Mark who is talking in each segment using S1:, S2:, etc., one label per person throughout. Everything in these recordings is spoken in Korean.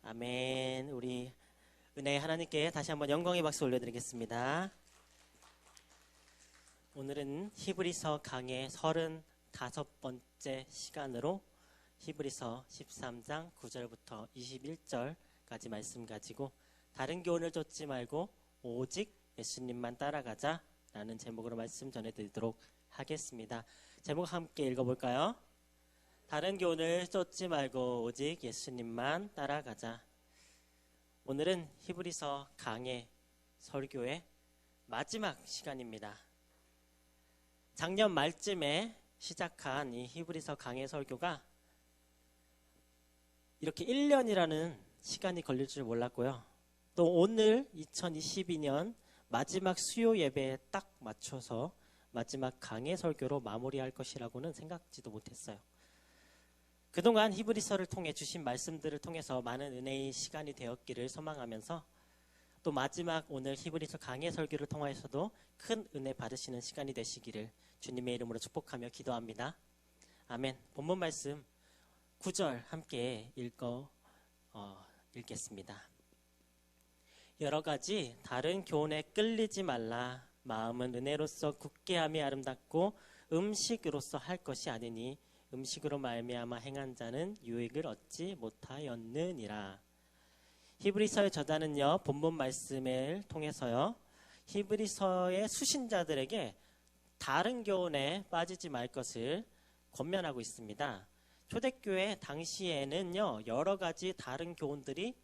S1: 아멘. 우리 은혜의 하나님께 다시 한번 영광의 박수 올려드리겠습니다. 오늘은 히브리서 강의 35번째 시간으로 히브리서 13장 9절부터 21절까지 말씀 가지고 다른 교훈을 쫓지 말고 오직 예수님만 따라가자 라는 제목으로 말씀 전해드리도록 하겠습니다. 제목 함께 읽어볼까요? 다른 교훈을 쫓지 말고 오직 예수님만 따라가자. 오늘은 히브리서 강의 설교의 마지막 시간입니다. 작년 말쯤에 시작한 이 히브리서 강의 설교가 이렇게 1년이라는 시간이 걸릴 줄 몰랐고요. 또 오늘 2022년 마지막 수요 예배에 딱 맞춰서 마지막 강의 설교로 마무리할 것이라고는 생각지도 못했어요. 그동안 히브리서를 통해 주신 말씀들을 통해서 많은 은혜의 시간이 되었기를 소망하면서 또 마지막 오늘 히브리서 강의 설교를 통하여서도 큰 은혜 받으시는 시간이 되시기를 주님의 이름으로 축복하며 기도합니다. 아멘. 본문 말씀 9절 함께 읽겠습니다. 여러 가지 다른 교훈에 끌리지 말라. 마음은 은혜로서 굳게함이 아름답고 음식으로서 할 것이 아니니 음식으로 말미암아 행한 자는 유익을 얻지 못하였느니라. 히브리서의 저자는요, 본문 말씀을 통해서요, 히브리서의 수신자들에게 다른 교훈에 빠지지 말 것을 권면하고 있습니다. 초대교회 당시에는요, 여러 가지 다른 교훈들이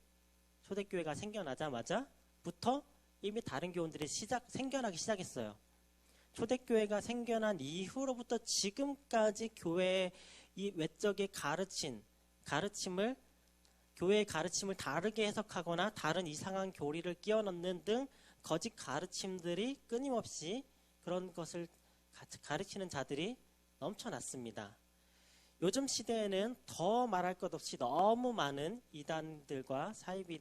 S1: 초대교회가 생겨나자마자부터 이미 다른 교훈들이 생겨나기 시작했어요. 초대교회가 생겨난 이후로부터 지금까지 교회의 이 외적의 가르침을 교회의 가르침을 다르게 해석하거나 다른 이상한 교리를 끼워 넣는 등 거짓 가르침들이 끊임없이 그런 것을 가르치는 자들이 넘쳐났습니다. 요즘 시대에는 더 말할 것 없이 너무 많은 이단들과 사이비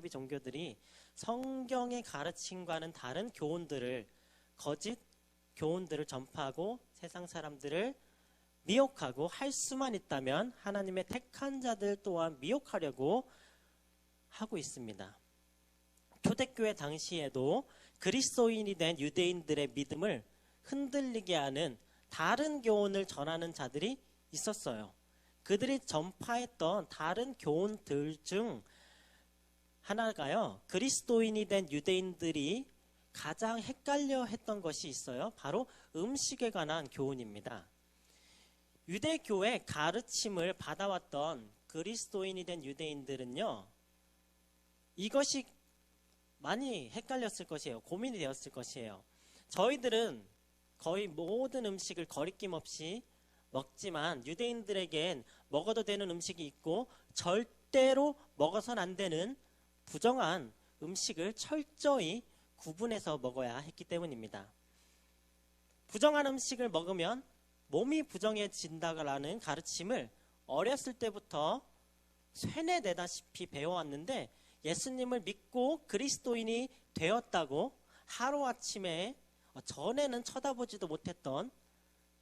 S1: 종교들이 성경의 가르침과는 다른 교훈들을 거짓 교훈들을 전파하고 세상 사람들을 미혹하고 할 수만 있다면 하나님의 택한 자들 또한 미혹하려고 하고 있습니다. 초대교회 당시에도 그리스도인이 된 유대인들의 믿음을 흔들리게 하는 다른 교훈을 전하는 자들이 있었어요. 그들이 전파했던 다른 교훈들 중 하나가요, 그리스도인이 된 유대인들이 가장 헷갈려 했던 것이 있어요. 바로 음식에 관한 교훈입니다. 유대교의 가르침을 받아왔던 그리스도인이 된 유대인들은요, 이것이 많이 헷갈렸을 것이에요. 고민이 되었을 것이에요. 저희들은 거의 모든 음식을 거리낌 없이 먹지만 유대인들에겐 먹어도 되는 음식이 있고 절대로 먹어서는 안 되는 부정한 음식을 철저히 구분해서 먹어야 했기 때문입니다. 부정한 음식을 먹으면 몸이 부정해진다라는 가르침을 어렸을 때부터 쇠뇌되다시피 배워왔는데 예수님을 믿고 그리스도인이 되었다고 하루아침에 전에는 쳐다보지도 못했던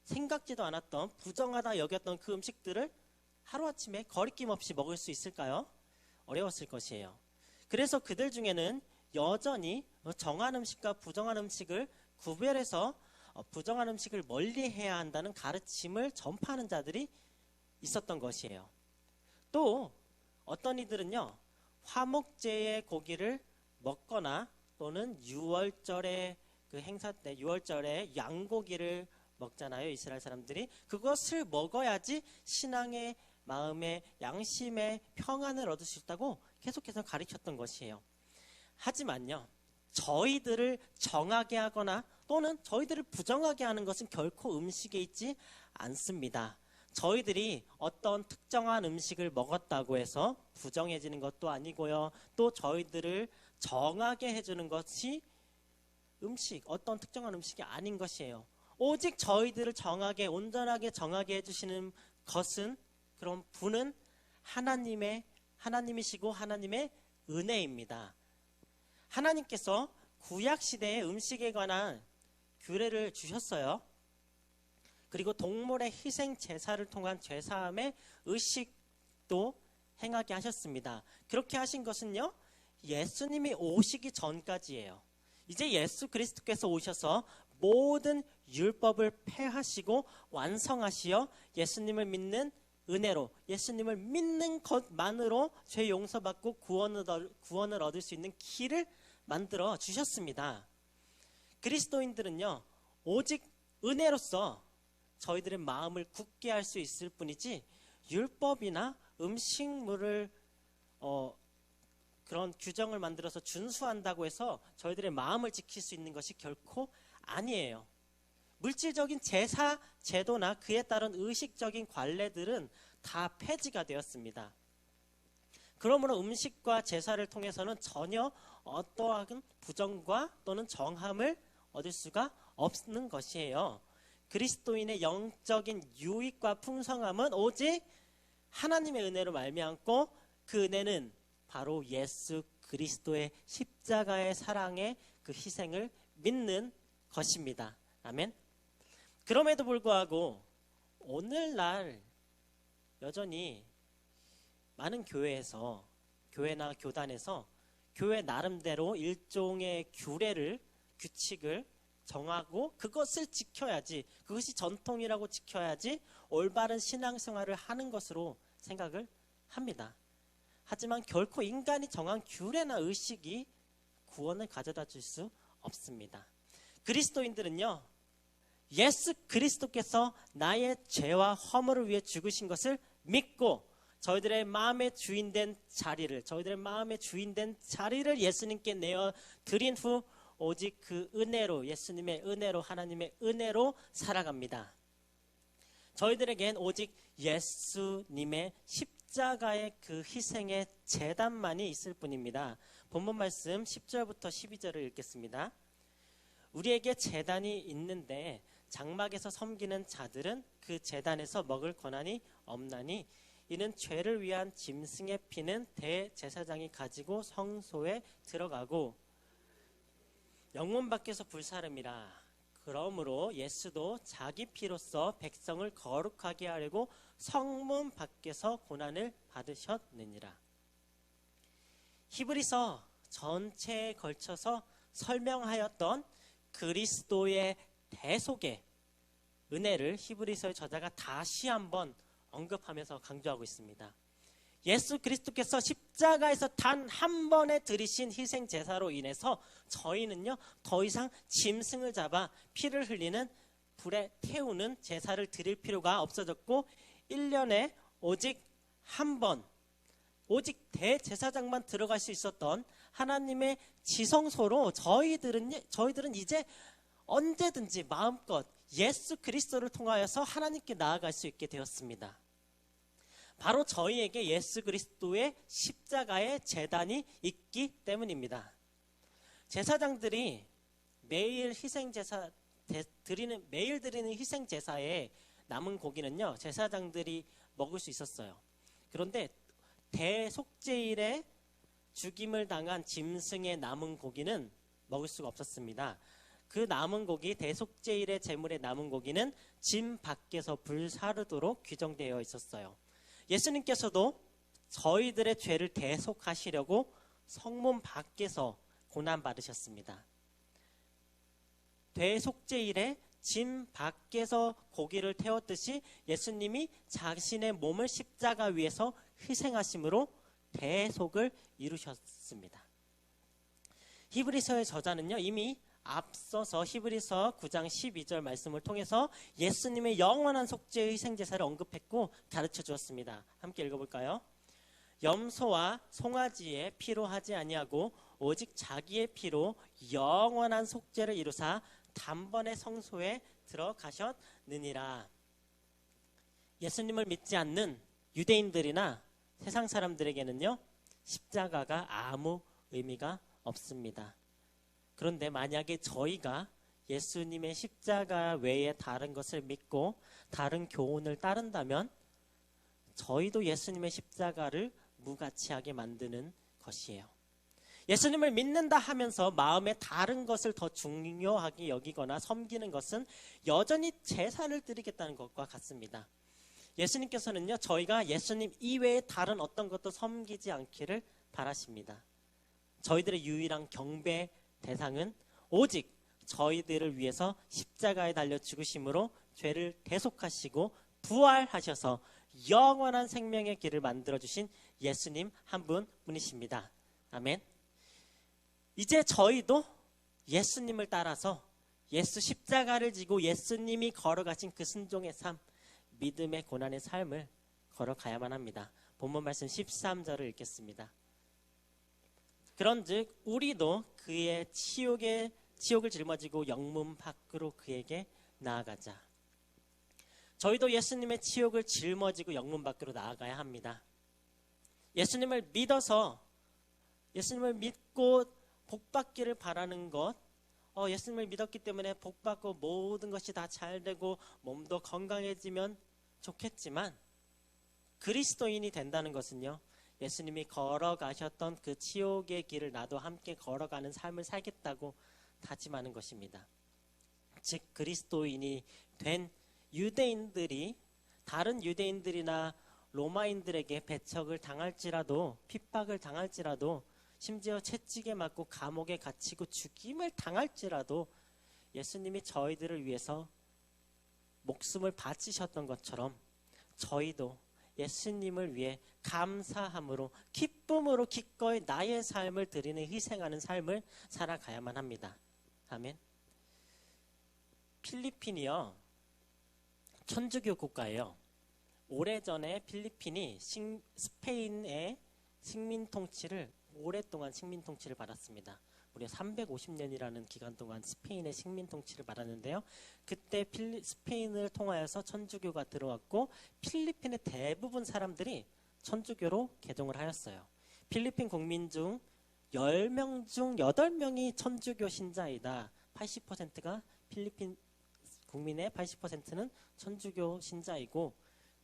S1: 생각지도 않았던 부정하다 여겼던 그 음식들을 하루아침에 거리낌 없이 먹을 수 있을까요? 어려웠을 것이에요. 그래서 그들 중에는 여전히 정한 음식과 부정한 음식을 구별해서 부정한 음식을 멀리해야 한다는 가르침을 전파하는 자들이 있었던 것이에요. 또 어떤 이들은요, 화목제의 고기를 먹거나 또는 6월절의 그 행사 때 6월절에 양고기를 먹잖아요. 이스라엘 사람들이 그것을 먹어야지 신앙의 마음의 양심의 평안을 얻을 수 있다고 계속해서 가르쳤던 것이에요. 하지만요, 저희들을 정하게 하거나 또는 저희들을 부정하게 하는 것은 결코 음식에 있지 않습니다. 저희들이 어떤 특정한 음식을 먹었다고 해서 부정해지는 것도 아니고요. 또 저희들을 정하게 해주는 것이 어떤 특정한 음식이 아닌 것이에요. 오직 저희들을 온전하게 정하게 해주시는 것은, 그런 분은 하나님이시고 하나님의 은혜입니다. 하나님께서 구약시대의 음식에 관한 규례를 주셨어요. 그리고 동물의 희생 제사를 통한 죄사함의 의식도 행하게 하셨습니다. 그렇게 하신 것은요, 예수님이 오시기 전까지예요. 이제 예수 그리스도께서 오셔서 모든 율법을 폐하시고 완성하시어 예수님을 믿는 은혜로, 예수님을 믿는 것만으로 죄 용서받고 구원을 얻을 수 있는 길을 만들어 주셨습니다. 그리스도인들은요, 오직 은혜로서 저희들의 마음을 굳게 할 수 있을 뿐이지 율법이나 음식물을 그런 규정을 만들어서 준수한다고 해서 저희들의 마음을 지킬 수 있는 것이 결코 아니에요. 물질적인 제사, 제도나 그에 따른 의식적인 관례들은 다 폐지가 되었습니다. 그러므로 음식과 제사를 통해서는 전혀 어떠한 부정과 또는 정함을 얻을 수가 없는 것이에요. 그리스도인의 영적인 유익과 풍성함은 오직 하나님의 은혜로 말미암고, 그 은혜는 바로 예수 그리스도의 십자가의 사랑의 그 희생을 믿는 것입니다. 아멘. 그럼에도 불구하고 오늘날 여전히 많은 교회에서, 교회나 교단에서 교회 나름대로 일종의 규칙을 정하고 그것을 지켜야지, 그것이 전통이라고 지켜야지 올바른 신앙생활을 하는 것으로 생각을 합니다. 하지만 결코 인간이 정한 규례나 의식이 구원을 가져다 줄 수 없습니다. 그리스도인들은요, 예수 그리스도께서 나의 죄와 허물을 위해 죽으신 것을 믿고 저희들의 마음의 주인된 자리를 예수님께 내어 드린 후 오직 그 은혜로, 예수님의 은혜로, 하나님의 은혜로 살아갑니다. 저희들에겐 오직 예수님의 십자가의 그 희생의 제단만이 있을 뿐입니다. 본문 말씀 10절부터 12절을 읽겠습니다. 우리에게 제단이 있는데 장막에서 섬기는 자들은 그 제단에서 먹을 권한이 없나니, 이는 죄를 위한 짐승의 피는 대제사장이 가지고 성소에 들어가고 영문 밖에서 불사름이라. 그러므로 예수도 자기 피로써 백성을 거룩하게 하려고 성문 밖에서 고난을 받으셨느니라. 히브리서 전체에 걸쳐서 설명하였던 그리스도의 대속의 은혜를 히브리서의 저자가 다시 한번 언급하면서 강조하고 있습니다. 예수 그리스도께서 십자가에서 단 한 번에 드리신 희생 제사로 인해서 저희는요, 더 이상 짐승을 잡아 피를 흘리는, 불에 태우는 제사를 드릴 필요가 없어졌고, 1년에 오직 한 번, 오직 대제사장만 들어갈 수 있었던 하나님의 지성소로 저희들은 이제 언제든지 마음껏 예수 그리스도를 통하여서 하나님께 나아갈 수 있게 되었습니다. 바로 저희에게 예수 그리스도의 십자가의 제단이 있기 때문입니다. 제사장들이 매일 드리는 희생 제사에 남은 고기는요, 제사장들이 먹을 수 있었어요. 그런데 대속죄일에 죽임을 당한 짐승의 남은 고기는 먹을 수가 없었습니다. 그 남은 고기, 대속죄일의 제물의 남은 고기는 짐 밖에서 불사르도록 규정되어 있었어요. 예수님께서도 저희들의 죄를 대속하시려고 성문 밖에서 고난받으셨습니다. 대속죄일에 짐 밖에서 고기를 태웠듯이 예수님이 자신의 몸을 십자가 위에서 희생하심으로 대속을 이루셨습니다. 히브리서의 저자는요, 이미 앞서서 히브리서 9장 12절 말씀을 통해서 예수님의 영원한 속죄의 희생제사를 언급했고 가르쳐 주었습니다. 함께 읽어볼까요? 염소와 송아지의 피로 하지 아니하고 오직 자기의 피로 영원한 속죄를 이루사 단번에 성소에 들어가셨느니라. 예수님을 믿지 않는 유대인들이나 세상 사람들에게는요, 십자가가 아무 의미가 없습니다. 그런데 만약에 저희가 예수님의 십자가 외에 다른 것을 믿고 다른 교훈을 따른다면 저희도 예수님의 십자가를 무가치하게 만드는 것이에요. 예수님을 믿는다 하면서 마음에 다른 것을 더 중요하게 여기거나 섬기는 것은 여전히 제사를 드리겠다는 것과 같습니다. 예수님께서는요, 저희가 예수님 이외에 다른 어떤 것도 섬기지 않기를 바라십니다. 저희들의 유일한 경배 대상은 오직 저희들을 위해서 십자가에 달려 죽으심으로 죄를 대속하시고 부활하셔서 영원한 생명의 길을 만들어주신 예수님 한 분뿐이십니다. 아멘. 이제 저희도 예수님을 따라서 예수 십자가를 지고 예수님이 걸어가신 그 순종의 삶, 믿음의 고난의 삶을 걸어가야만 합니다. 본문 말씀 13절을 읽겠습니다. 그런즉 우리도 그의 치욕을 짊어지고 영문 밖으로 그에게 나아가자. 저희도 예수님의 치욕을 짊어지고 영문 밖으로 나아가야 합니다. 예수님을 믿어서 예수님을 믿고 복받기를 바라는 것, 예수님을 믿었기 때문에 복받고 모든 것이 다 잘되고 몸도 건강해지면 좋겠지만, 그리스도인이 된다는 것은요, 예수님이 걸어가셨던 그 치욕의 길을 나도 함께 걸어가는 삶을 살겠다고 다짐하는 것입니다. 즉 그리스도인이 된 유대인들이 다른 유대인들이나 로마인들에게 배척을 당할지라도, 핍박을 당할지라도, 심지어 채찍에 맞고 감옥에 갇히고 죽임을 당할지라도 예수님이 저희들을 위해서 목숨을 바치셨던 것처럼 저희도 예수님을 위해 감사함으로 기쁨으로 기꺼이 나의 삶을 드리는, 희생하는 삶을 살아가야만 합니다. 아멘. 필리핀이요, 천주교 국가예요. 오래전에 필리핀이 스페인의 식민 통치를, 오랫동안 식민 통치를 받았습니다. 무려 350년이라는 기간 동안 스페인의 식민 통치를 받았는데요. 그때 스페인을 통하여서 천주교가 들어왔고 필리핀의 대부분 사람들이 천주교로 개종을 하였어요. 필리핀 국민 중 10명 중 8명이 천주교 신자이다. 80%가 필리핀 국민의 80%는 천주교 신자이고,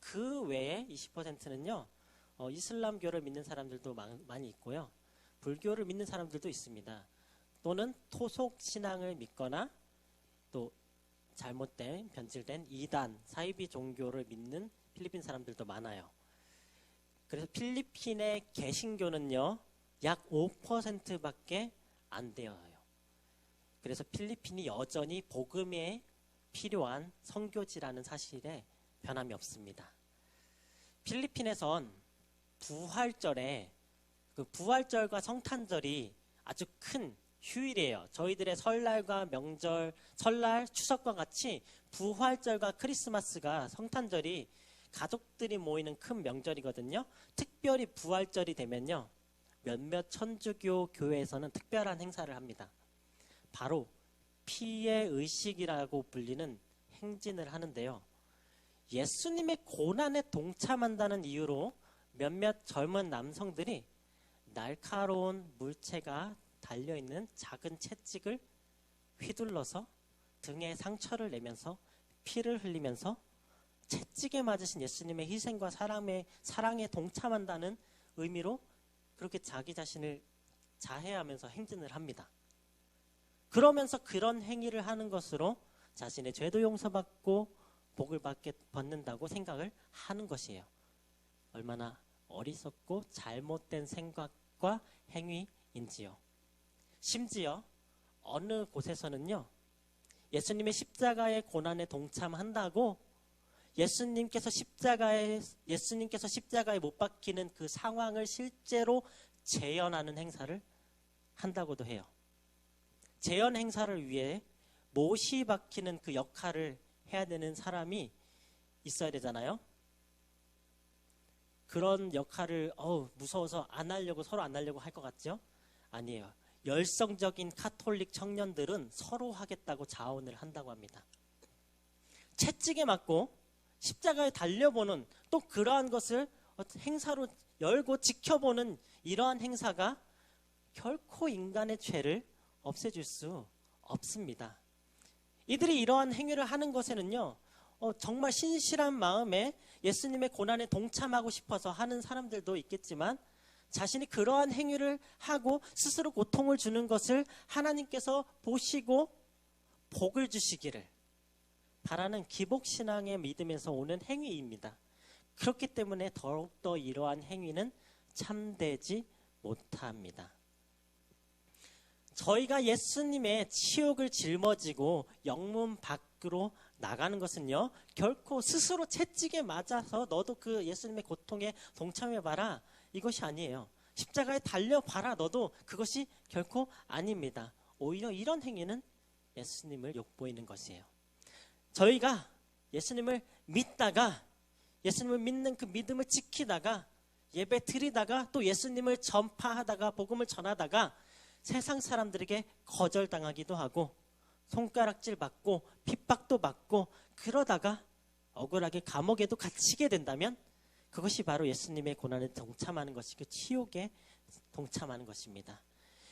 S1: 그 외에 20%는요 이슬람교를 믿는 사람들도 많이 있고요, 불교를 믿는 사람들도 있습니다. 또는 토속 신앙을 믿거나 또 잘못된 변질된 이단, 사이비 종교를 믿는 필리핀 사람들도 많아요. 그래서 필리핀의 개신교는요 약 5%밖에 안 되어요. 그래서 필리핀이 여전히 복음에 필요한 선교지라는 사실에 변함이 없습니다. 필리핀에선 부활절에, 그 부활절과 성탄절이 아주 큰 휴일이에요. 저희들의 설날과 명절, 설날, 추석과 같이 부활절과 크리스마스가, 성탄절이 가족들이 모이는 큰 명절이거든요. 특별히 부활절이 되면요, 몇몇 천주교 교회에서는 특별한 행사를 합니다. 바로 피의 의식이라고 불리는 행진을 하는데요. 예수님의 고난에 동참한다는 이유로 몇몇 젊은 남성들이 날카로운 물체가 달려있는 작은 채찍을 휘둘러서 등에 상처를 내면서 피를 흘리면서 채찍에 맞으신 예수님의 희생과 사랑에 동참한다는 의미로 그렇게 자기 자신을 자해하면서 행진을 합니다. 그러면서 그런 행위를 하는 것으로 자신의 죄도 용서받고 복을 받는다고 생각을 하는 것이에요. 얼마나 어리석고 잘못된 생각과 행위인지요. 심지어 어느 곳에서는요, 예수님의 십자가의 고난에 동참한다고 예수님께서 십자가에 못 박히는 그 상황을 실제로 재현하는 행사를 한다고도 해요. 재현 행사를 위해 못이 박히는 그 역할을 해야 되는 사람이 있어야 되잖아요. 그런 역할을 무서워서 서로 안 하려고 할 것 같죠? 아니에요. 열성적인 카톨릭 청년들은 서로 하겠다고 자원을 한다고 합니다. 채찍에 맞고 십자가에 달려보는, 또 그러한 것을 행사로 열고 지켜보는 이러한 행사가 결코 인간의 죄를 없애줄 수 없습니다. 이들이 이러한 행위를 하는 것에는요, 정말 신실한 마음에 예수님의 고난에 동참하고 싶어서 하는 사람들도 있겠지만, 자신이 그러한 행위를 하고 스스로 고통을 주는 것을 하나님께서 보시고 복을 주시기를 바라는 기복신앙의 믿음에서 오는 행위입니다. 그렇기 때문에 더욱더 이러한 행위는 참되지 못합니다. 저희가 예수님의 치욕을 짊어지고 영문 밖으로 나가는 것은요, 결코 스스로 채찍에 맞아서 너도 그 예수님의 고통에 동참해봐라, 이것이 아니에요. 십자가에 달려봐라, 너도, 그것이 결코 아닙니다. 오히려 이런 행위는 예수님을 욕보이는 것이에요. 저희가 예수님을 믿다가, 예수님을 믿는 그 믿음을 지키다가, 예배 드리다가, 또 예수님을 전파하다가, 복음을 전하다가 세상 사람들에게 거절당하기도 하고 손가락질 받고 핍박도 받고 그러다가 억울하게 감옥에도 갇히게 된다면 그것이 바로 예수님의 고난에 동참하는 것이고 치욕에 동참하는 것입니다.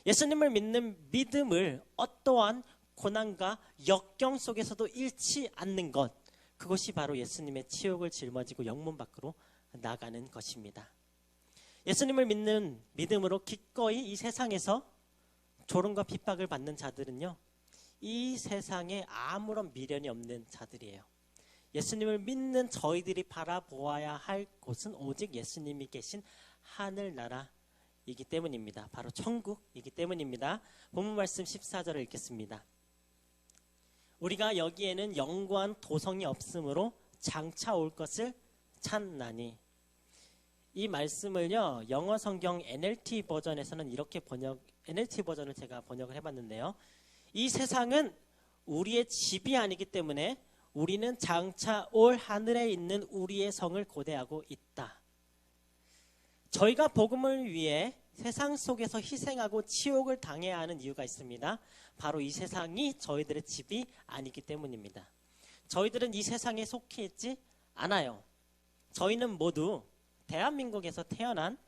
S1: 예수님을 믿는 믿음을 어떠한 고난과 역경 속에서도 잃지 않는 것, 그것이 바로 예수님의 치욕을 짊어지고 영문 밖으로 나가는 것입니다. 예수님을 믿는 믿음으로 기꺼이 이 세상에서 조롱과 핍박을 받는 자들은요, 이 세상에 아무런 미련이 없는 자들이에요. 예수님을 믿는 저희들이 바라보아야 할 곳은 오직 예수님이 계신 하늘나라이기 때문입니다. 바로 천국이기 때문입니다. 본문 말씀 14절을 읽겠습니다. 우리가 여기에는 영구한 도성이 없으므로 장차 올 것을 찾나니. 이 말씀을요, 영어 성경 NLT 버전에서는 이렇게 NLT 버전을 제가 번역을 해봤는데요. 이 세상은 우리의 집이 아니기 때문에 우리는 장차 올 하늘에 있는 우리의 성을 고대하고 있다. 저희가 복음을 위해 세상 속에서 희생하고 치욕을 당해야 하는 이유가 있습니다. 바로 이 세상이 저희들의 집이 아니기 때문입니다. 저희들은 이 세상에 속해 있지 않아요. 저희는 모두 대한민국에서 태어난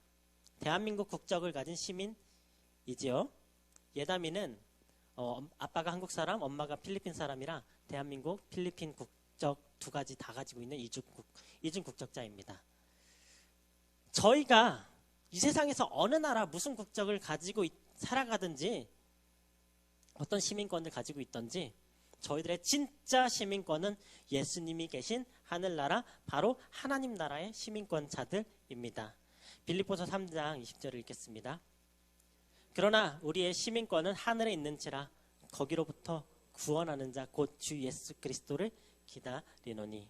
S1: 대한민국 국적을 가진 시민이지요. 예담이는 아빠가 한국 사람, 엄마가 필리핀 사람이라 대한민국, 필리핀 국적 두 가지 다 가지고 있는 이중 국적자입니다. 저희가 이 세상에서 어느 나라 무슨 국적을 가지고 살아가든지 어떤 시민권을 가지고 있든지 저희들의 진짜 시민권은 예수님이 계신 하늘나라, 바로 하나님 나라의 시민권자들입니다. 빌립보서 3장 20절을 읽겠습니다. 그러나 우리의 시민권은 하늘에 있는지라 거기로부터 구원하는 자 곧 주 예수 그리스도를 기다리노니.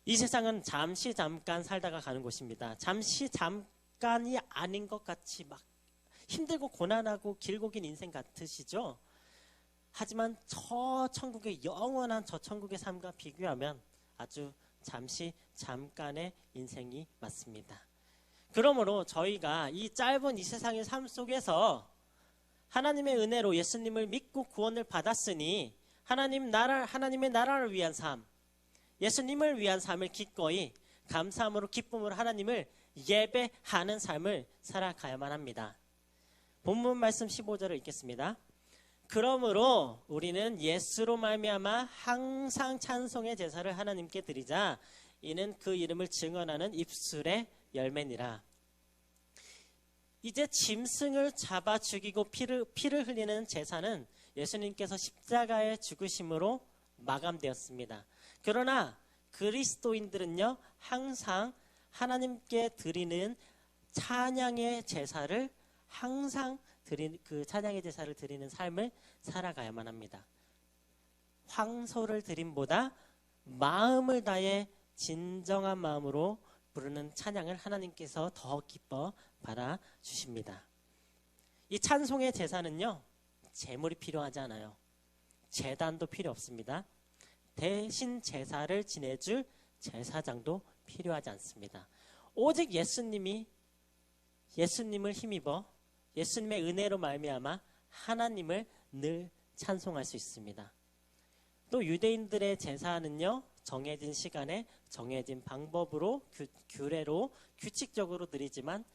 S1: 이 세상은 잠시 잠깐 살다가 가는 곳입니다. 잠시 잠깐이 아닌 것 같이 막 힘들고 고난하고 길고 긴 인생 같으시죠? 하지만 저 천국의 영원한 저 천국의 삶과 비교하면 아주 잠시 잠깐의 인생이 맞습니다. 그러므로 저희가 이 짧은 이 세상의 삶 속에서 하나님의 은혜로 예수님을 믿고 구원을 받았으니 하나님의 나라를 위한 삶, 예수님을 위한 삶을 기꺼이 감사함으로 기쁨으로 하나님을 예배하는 삶을 살아가야만 합니다. 본문 말씀 15절을 읽겠습니다. 그러므로 우리는 예수로 말미암아 항상 찬송의 제사를 하나님께 드리자. 이는 그 이름을 증언하는 입술의 열매니라. 이제 짐승을 잡아 죽이고 피를 흘리는 제사는 예수님께서 십자가의 죽으심으로 마감되었습니다. 그러나 그리스도인들은요, 항상 하나님께 드리는 찬양의 제사를 그 찬양의 제사를 드리는 삶을 살아가야만 합니다. 황소를 드림보다 마음을 다해 진정한 마음으로 부르는 찬양을 하나님께서 더 기뻐 받아주십니다. 이 찬송의 제사는요, 제물이 필요하지 않아요. 제단도 필요 없습니다. 대신 제사를 지내줄 제사장도 필요하지 않습니다. 오직 예수님을 힘입어 예수님의 은혜로 말미암아 하나님을 늘 찬송할 수 있습니다. 또 유대인들의 제사는요, 정해진 시간에 정해진 방법으로 규례로 규칙적으로 드리지만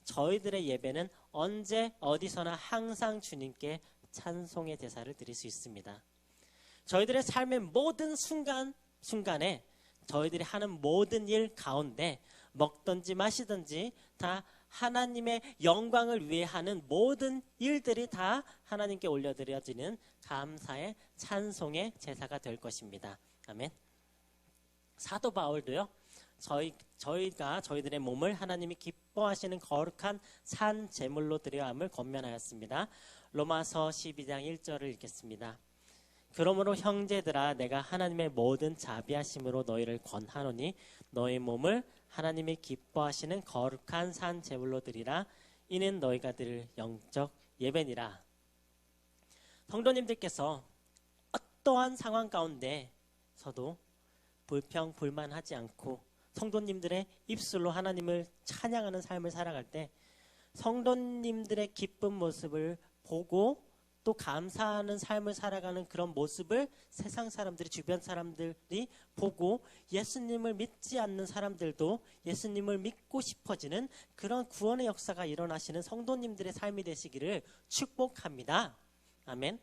S1: 저희들의 예배는 언제 어디서나 항상 주님께 찬송의 제사를 드릴 수 있습니다. 저희들의 삶의 모든 순간에 저희들이 하는 모든 일 가운데 먹든지 마시든지 다 하나님의 영광을 위해 하는 모든 일들이 다 하나님께 올려드려지는 감사의 찬송의 제사가 될 것입니다. 아멘. 사도 바울도요, 저희들의 몸을 하나님이 기뻐하시는 거룩한 산 제물로 드려야 함을 권면하였습니다. 로마서 12장 1절을 읽겠습니다. 그러므로 형제들아 내가 하나님의 모든 자비하심으로 너희를 권하노니 너희 몸을 하나님이 기뻐하시는 거룩한 산 제물로 드리라. 이는 너희가 드릴 영적 예배니라. 성도님들께서 어떠한 상황 가운데서도 불평 불만하지 않고 성도님들의 입술로 하나님을 찬양하는 삶을 살아갈 때 성도님들의 기쁜 모습을 보고 또 감사하는 삶을 살아가는 그런 모습을 세상 사람들이, 주변 사람들이 보고 예수님을 믿지 않는 사람들도 예수님을 믿고 싶어지는 그런 구원의 역사가 일어나시는 성도님들의 삶이 되시기를 축복합니다. 아멘.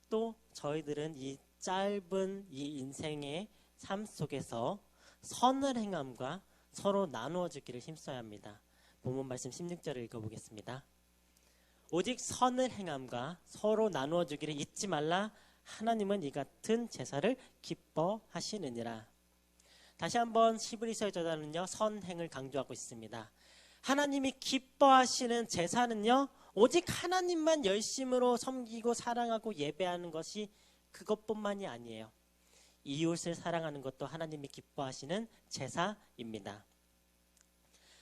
S1: 또 저희들은 이 짧은 이 인생의 삶 속에서 선을 행함과 서로 나누어 주기를 힘써야 합니다. 본문 말씀 16절을 읽어보겠습니다. 오직 선을 행함과 서로 나누어 주기를 잊지 말라. 하나님은 이 같은 제사를 기뻐하시느니라. 다시 한번 히브리서의 저자는요, 선행을 강조하고 있습니다. 하나님이 기뻐하시는 제사는요, 오직 하나님만 열심으로 섬기고 사랑하고 예배하는 것이 그것뿐만이 아니에요. 이웃을 사랑하는 것도 하나님이 기뻐하시는 제사입니다.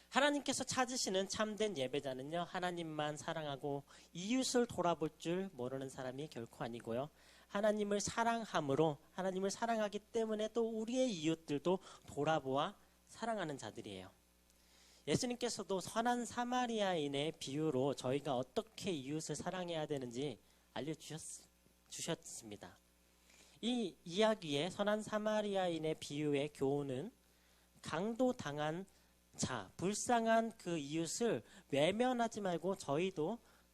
S1: 하나님께서 찾으시는 참된 예배자는요, 하나님만 사랑하고 이웃을 돌아볼 줄 모르는 사람이 결코 아니고요, 하나님을 사랑함으로, 하나님을 사랑하기 때문에 또 우리의 이웃들도 돌아보아 사랑하는 자들이에요. 예수님께서도 선한 사마리아인의 비유로 저희가 어떻게 이웃을 사랑해야 되는지 알려주셨습니다. 이 이야기의 선한 사마리아인의 비유의 교훈은 강도당한 자, 불쌍한 그 이웃을 외면하지 말고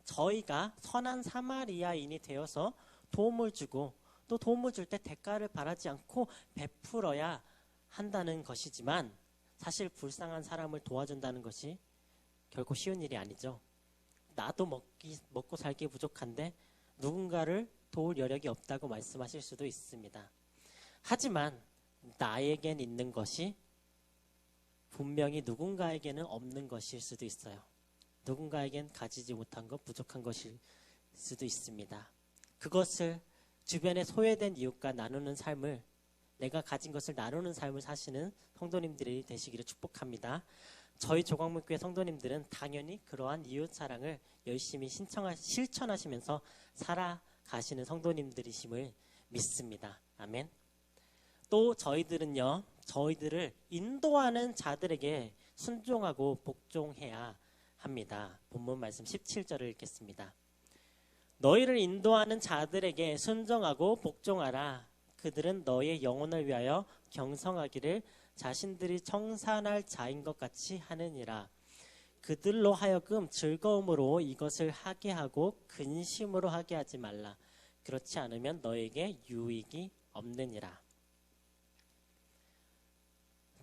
S1: 저희가 선한 사마리아인이 되어서 도움을 주고 또 도움을 줄 때 대가를 바라지 않고 베풀어야 한다는 것이지만 사실 불쌍한 사람을 도와준다는 것이 결코 쉬운 일이 아니죠. 나도 먹고 살기 부족한데 누군가를 도울 여력이 없다고 말씀하실 수도 있습니다. 하지만 나에겐 있는 것이 분명히 누군가에게는 없는 것일 수도 있어요. 누군가에겐 가지지 못한 것, 부족한 것일 수도 있습니다. 그것을 주변에 소외된 이웃과 나누는 삶을, 내가 가진 것을 나누는 삶을 사시는 성도님들이 되시기를 축복합니다. 저희 조광문교회 성도님들은 당연히 그러한 이웃 사랑을 열심히 실천하시면서 살아가시는 성도님들이심을 믿습니다. 아멘. 또 저희들은요, 저희들을 인도하는 자들에게 순종하고 복종해야 합니다. 본문 말씀 17절을 읽겠습니다. 너희를 인도하는 자들에게 순종하고 복종하라. 그들은 너의 영혼을 위하여 경성하기를 자신들이 청산할 자인 것 같이 하느니라. 그들로 하여금 즐거움으로 이것을 하게 하고 근심으로 하게 하지 말라. 그렇지 않으면 너에게 유익이 없느니라.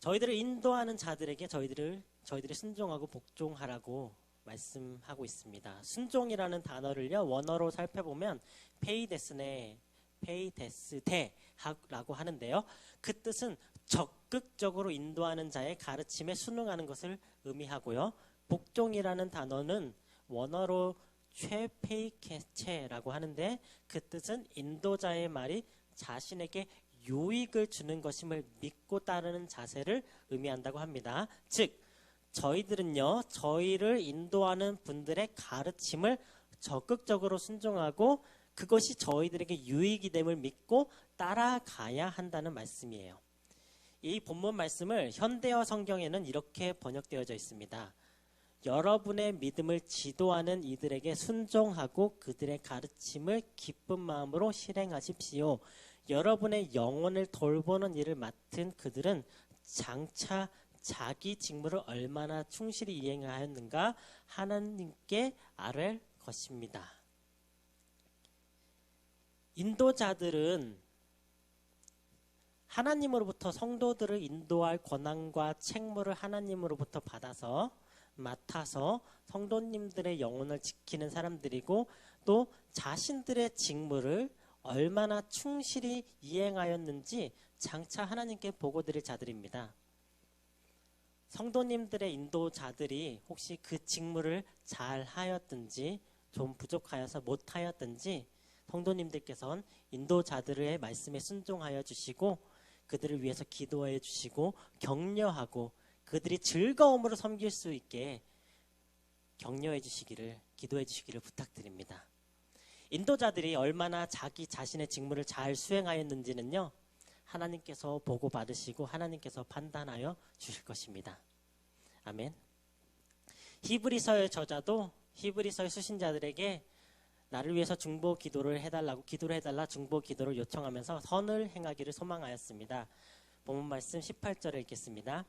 S1: 저희들을 인도하는 자들에게 저희들이 순종하고 복종하라고 말씀하고 있습니다. 순종이라는 단어를요, 원어로 살펴보면 페이데스테라고 하는데요, 그 뜻은 적극적으로 인도하는 자의 가르침에 순응하는 것을 의미하고요, 복종이라는 단어는 원어로 최페이케체라고 하는데 그 뜻은 인도자의 말이 자신에게 유익을 주는 것임을 믿고 따르는 자세를 의미한다고 합니다. 즉 저희들은요, 저희를 인도하는 분들의 가르침을 적극적으로 순종하고 그것이 저희들에게 유익이 됨을 믿고 따라가야 한다는 말씀이에요. 이 본문 말씀을 현대어 성경에는 이렇게 번역되어져 있습니다. 여러분의 믿음을 지도하는 이들에게 순종하고 그들의 가르침을 기쁜 마음으로 실행하십시오. 여러분의 영혼을 돌보는 일을 맡은 그들은 장차 자기 직무를 얼마나 충실히 이행하였는가 하나님께 아뢰 것입니다. 인도자들은 하나님으로부터 성도들을 인도할 권한과 책무를 하나님으로부터 맡아서 성도님들의 영혼을 지키는 사람들이고 또 자신들의 직무를 얼마나 충실히 이행하였는지 장차 하나님께 보고드릴 자들입니다. 성도님들의 인도자들이 혹시 그 직무를 잘 하였든지 좀 부족하여서 못 하였든지 성도님들께서는 인도자들의 말씀에 순종하여 주시고 그들을 위해서 기도해 주시고 격려하고 그들이 즐거움으로 섬길 수 있게 격려해 주시기를 기도해 주시기를 부탁드립니다. 인도자들이 얼마나 자기 자신의 직무를 잘 수행하였는지는요, 하나님께서 보고 받으시고 하나님께서 판단하여 주실 것입니다. 아멘. 히브리서의 저자도 히브리서의 수신자들에게 나를 위해서 중보 기도를 해달라 중보 기도를 요청하면서 선을 행하기를 소망하였습니다. 본문 말씀 18절을 읽겠습니다.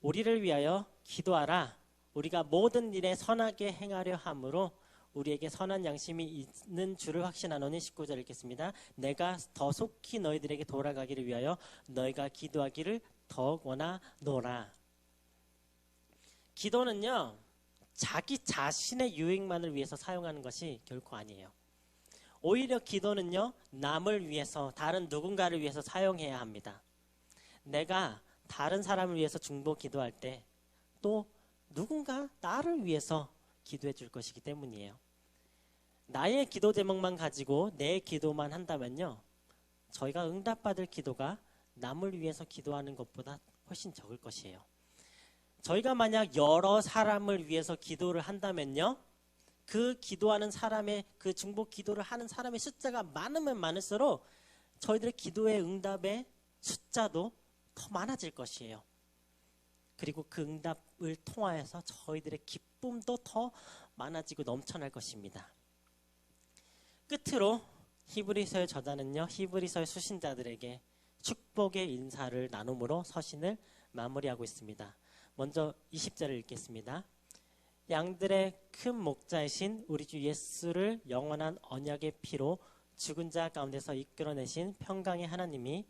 S1: 우리를 위하여 기도하라. 우리가 모든 일에 선하게 행하려 함으로 우리에게 선한 양심이 있는 줄을 확신하노니. 19절 읽겠습니다. 내가 더 속히 너희들에게 돌아가기를 위하여 너희가 기도하기를 더욱 원하노라. 기도는요, 자기 자신의 유익만을 위해서 사용하는 것이 결코 아니에요. 오히려 기도는요, 남을 위해서, 다른 누군가를 위해서 사용해야 합니다. 내가 다른 사람을 위해서 중보 기도할 때 또 누군가 나를 위해서 기도해 줄 것이기 때문이에요. 나의 기도 제목만 가지고 내 기도만 한다면요, 저희가 응답받을 기도가 남을 위해서 기도하는 것보다 훨씬 적을 것이에요. 저희가 만약 여러 사람을 위해서 기도를 한다면요, 그 기도하는 사람의, 그 중보 기도를 하는 사람의 숫자가 많으면 많을수록 저희들의 기도의 응답의 숫자도 더 많아질 것이에요. 그리고 그 응답을 통하여서 저희들의 기쁨도 더 많아지고 넘쳐날 것입니다. 끝으로 히브리서의 저자는요, 히브리서의 수신자들에게 축복의 인사를 나눔으로 서신을 마무리하고 있습니다. 먼저 20절을 읽겠습니다. 양들의 큰 목자이신 우리 주 예수를 영원한 언약의 피로 죽은 자 가운데서 이끌어내신 평강의 하나님이,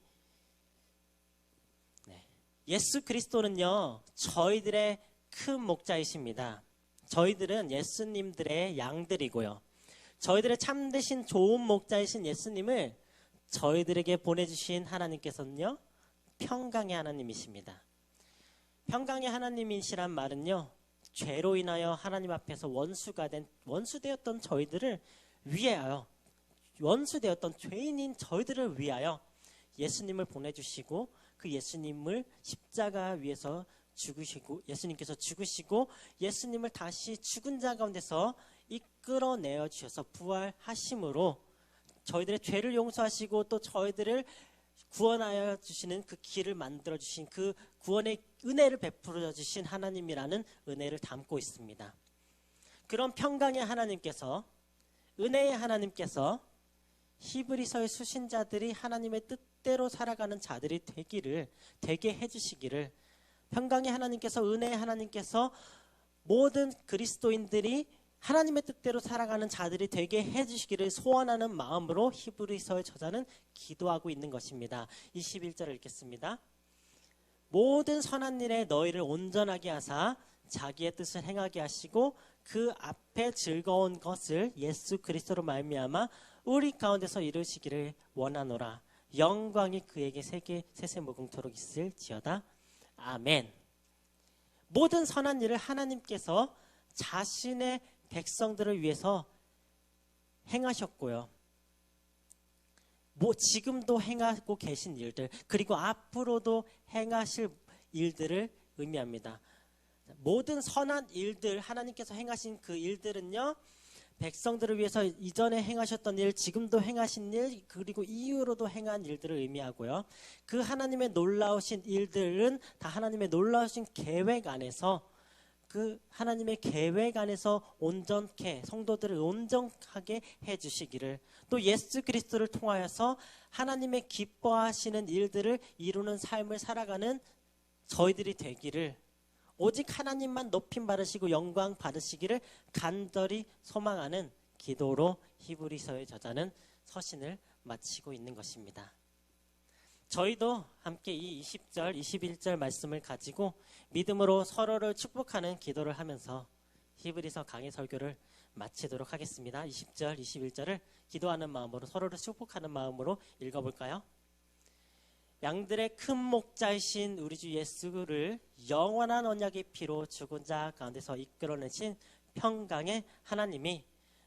S1: 예수 그리스도는요, 저희들의 큰 목자이십니다. 저희들은 예수님들의 양들이고요, 저희들의 참되신 좋은 목자이신 예수님을 저희들에게 보내주신 하나님께서는요, 평강의 하나님이십니다. 평강의 하나님이시란 말은요, 죄로 인하여 하나님 앞에서 원수되었던 저희들을 위하여, 원수되었던 죄인인 저희들을 위하여 예수님을 보내주시고 그 예수님을 십자가 위에서 죽으시고, 예수님께서 죽으시고 예수님을 다시 죽은 자 가운데서 이끌어내어 주셔서 부활하심으로 저희들의 죄를 용서하시고 또 저희들을 구원하여 주시는 그 길을 만들어 주신, 그 구원의 은혜를 베풀어 주신 하나님이라는 은혜를 담고 있습니다. 그런 평강의 하나님께서, 은혜의 하나님께서 히브리서의 수신자들이 하나님의 뜻대로 살아가는 자들이 되게 해주시기를, 평강의 하나님께서, 은혜의 하나님께서 모든 그리스도인들이 하나님의 뜻대로 살아가는 자들이 되게 해주시기를 소원하는 마음으로 히브리서의 저자는 기도하고 있는 것입니다. 21절을 읽겠습니다. 모든 선한 일에 너희를 온전하게 하사 자기의 뜻을 행하게 하시고 그 앞에 즐거운 것을 예수 그리스도로 말미암아 우리 가운데서 이루시기를 원하노라. 영광이 그에게 세세무궁토록 있을지어다. 아멘. 모든 선한 일을 하나님께서 자신의 백성들을 위해서 행하셨고요, 지금도 행하고 계신 일들, 그리고 앞으로도 행하실 일들을 의미합니다. 모든 선한 일들, 하나님께서 행하신 그 일들은요, 백성들을 위해서 이전에 행하셨던 일, 지금도 행하신 일, 그리고 이후로도 행한 일들을 의미하고요, 그 하나님의 놀라우신 일들은 다 하나님의 놀라우신 계획 안에서, 그 하나님의 계획 안에서 온전케, 성도들을 온전하게 해주시기를, 또 예수 그리스도를 통하여서 하나님의 기뻐하시는 일들을 이루는 삶을 살아가는 저희들이 되기를, 오직 하나님만 높임 받으시고 영광 받으시기를 간절히 소망하는 기도로 히브리서의 저자는 서신을 마치고 있는 것입니다. 저희도 함께 이 20절, 21절 말씀을 가지고 믿음으로 서로를 축복하는 기도를 하면서 히브리서 강의 설교를 마치도록 하겠습니다. 20절, 21절을 기도하는 마음으로, 서로를 축복하는 마음으로 읽어볼까요? 양들의 큰 목자이신 우리 주 예수를 영원한 언약의 피로 죽은 자 가운데서 이끌어내신 평강의 하나님이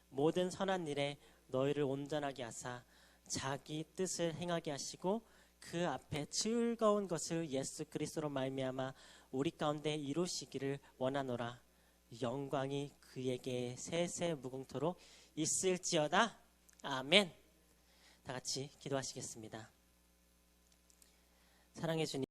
S1: 모든 선한 일에 너희를 온전하게 하사 자기 뜻을 행하게 하시고 그 앞에 즐거운 것을 예수 그리스도로 말미암아 우리 가운데 이루시기를 원하노라. 영광이 그에게 세세 무궁토록 있을지어다. 아멘. 다 같이 기도하시겠습니다. 사랑해 주님.